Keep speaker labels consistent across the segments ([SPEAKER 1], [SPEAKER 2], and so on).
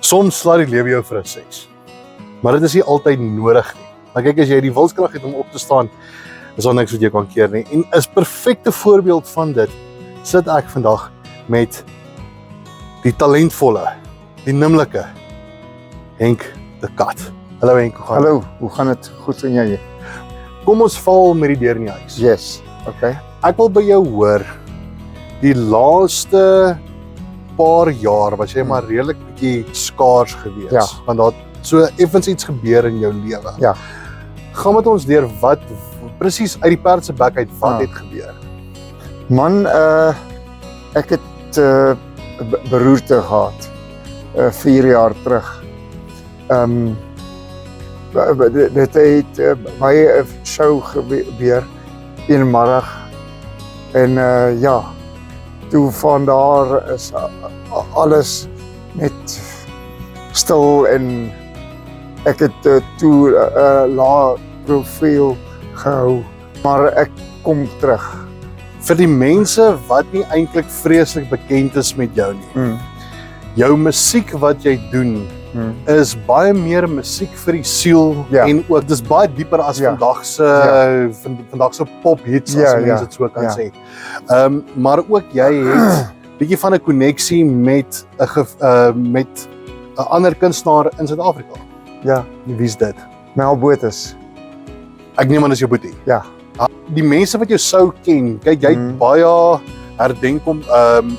[SPEAKER 1] Soms slaat die lewe jou vir 'n 6. Maar dit is nie altyd nodig nie. Maar kyk, as jy die wilskrag het om op te staan, is daar niks wat jy kan keer nie. En as perfekte voorbeeld van dit, sit ek vandag met die talentvolle, die nimmerlike Henk de Kat. Hallo Henk, hoe gaan
[SPEAKER 2] Hallo, hoe gaan dit? Goed en jy?
[SPEAKER 1] Kom ons val met die deur in die huis.
[SPEAKER 2] Yes, okay.
[SPEAKER 1] Ek wil by jou hoor, die laaste paar jaar was jy maar redelik bietjie skaars gewees.
[SPEAKER 2] Ja.
[SPEAKER 1] Want daar het so effens iets gebeur in jou lewe.
[SPEAKER 2] Ja.
[SPEAKER 1] Gaan met ons deur wat presies uit die perd se bek uit wat het gebeur.
[SPEAKER 2] Man, ek het beroerte gehad 4 jaar terug. Dit het baie 'n show gebeur een middag en ja, toe van daar is alles net stil en ek het toe lae profiel gehou, maar ek kom terug.
[SPEAKER 1] Vir die mense wat nie eintlik vreeslik bekend is met jou nie. Jou musiek wat jy doen is baie meer musiek vir die siel en ook dis baie dieper as vandag se pop hits as mense dit so kan sê. Maar ook jy het bietjie van 'n koneksie met 'n ander kunstenaar in Suid-Afrika.
[SPEAKER 2] Ja,
[SPEAKER 1] Wie's dit?
[SPEAKER 2] Mel Botes.
[SPEAKER 1] Ek neem aan dis jou boetie.
[SPEAKER 2] Ja.
[SPEAKER 1] Die mense wat jou sou ken, kyk jy het baie herdenkom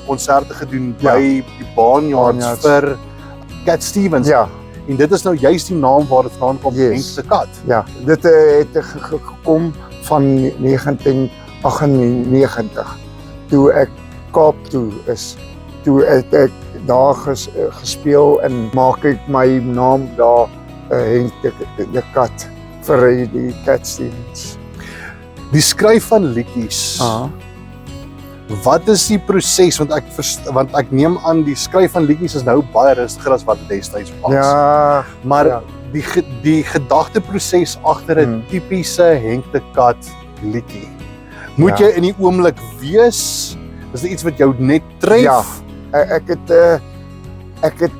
[SPEAKER 1] konserte gedoen by die Barnyards vir Cat Stevens.
[SPEAKER 2] Ja.
[SPEAKER 1] En dit is nou juist die naam waar dit vandaan kom, Henk de Kat.
[SPEAKER 2] Ja, dit het gekom van 1998, toe ek Kaap toe is. Toe het ek daar gespeel en maak ek my naam daar, Henk de Kat, vir die Cat Stevens.
[SPEAKER 1] Die skryf van liedjies. Wat is die proses? Want ek neem aan die skryf van liedjies is nou baie rustiger as wat dit destyds was.
[SPEAKER 2] Ja,
[SPEAKER 1] maar die gedagteproses agter 'n tipiese Henk de Kat liedjie. Moet jy in die oomblik wees? Is dit iets wat jou net tref?
[SPEAKER 2] Ja, ek het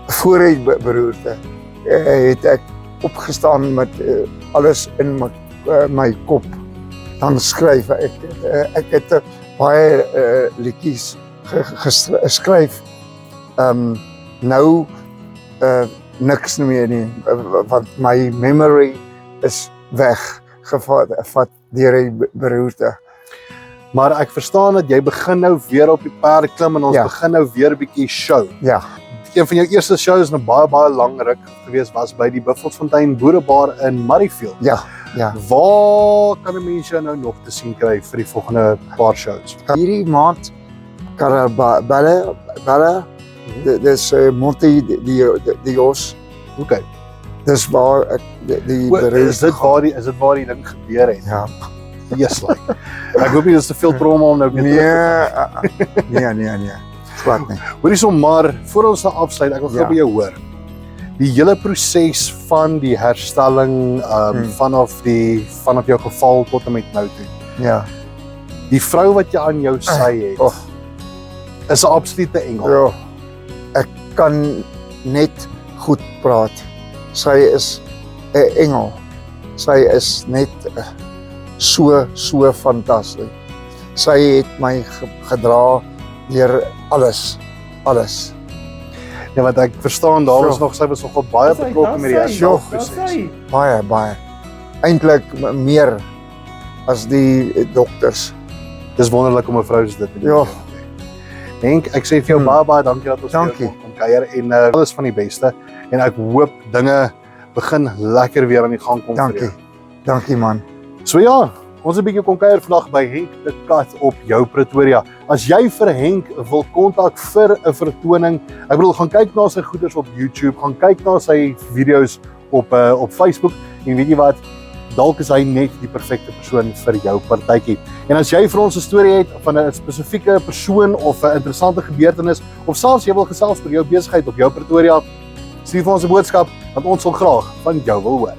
[SPEAKER 2] voor die beroerte het ek opgestaan met alles in my kop. Dan skryf ek het baie liedjies geskryf. Nou niks meer nie, want my memory is weggevat deur die beroerte.
[SPEAKER 1] Maar ek verstaan dat jy begin nou weer op die perde klim en ons begin nou weer 'n bietjie show.
[SPEAKER 2] Ja.
[SPEAKER 1] Een van jou eerste shows nou baie lang ruk gewees was by die Buffelsfontein Boerebaar in Murrayfield.
[SPEAKER 2] Ja.
[SPEAKER 1] Waar kan 'n mens jou nou nog te sien kry vir die volgende paar shows?
[SPEAKER 2] Hierdie maand Carabella, dis Monte Dios.
[SPEAKER 1] Okay.
[SPEAKER 2] Dis waar ek die
[SPEAKER 1] is dit waar die ding gebeur het?
[SPEAKER 2] Ja.
[SPEAKER 1] Yes, like. Ek hoop nie dis te veel trauma om nou weer
[SPEAKER 2] Nee. Glad nie.
[SPEAKER 1] Hoorie so maar, voor ons nou afsluit, ek wil gou by jou hoor. Die hele proses van die herstelling vanaf jou geval tot en met nou toe.
[SPEAKER 2] Ja.
[SPEAKER 1] Die vrou wat jy aan jou sy het, is 'n absolute engel.
[SPEAKER 2] Ja. Ek kan net goed praat. Sy is 'n engel. Sy is net so fantasties. Sy het my gedra deur alles.
[SPEAKER 1] Ja, wat ek verstaan, daar was nog, sy was nogal baie betrokke met die herstelproses.
[SPEAKER 2] Baie. Eintlik meer as die dokters.
[SPEAKER 1] Dis wonderlik om 'n vrou soos dit te doen.
[SPEAKER 2] Ja.
[SPEAKER 1] Henk, ek sê vir jou baie dankie dat ons hier kom kuier en alles van die beste. En ek hoop dinge begin lekker weer aan die gang kom vir jou.
[SPEAKER 2] Dankie man.
[SPEAKER 1] So ja, ons 'n bietjie kom kuier vandag by Henk de Kat op jou Pretoria. As jy vir Henk wil kontak vir 'n vertoning, ek bedoel gaan kyk na sy goeders op YouTube, gaan kyk na sy video's op Facebook en weet jy wat, dalk is hy net die perfekte persoon vir jou partytjie. En as jy vir ons 'n storie het van 'n spesifieke persoon of 'n interessante gebeurtenis of selfs jy wil gesels oor jou besigheid op jou Pretoria, stuur vir ons 'n boodskap want ons sal graag van jou wil hoor.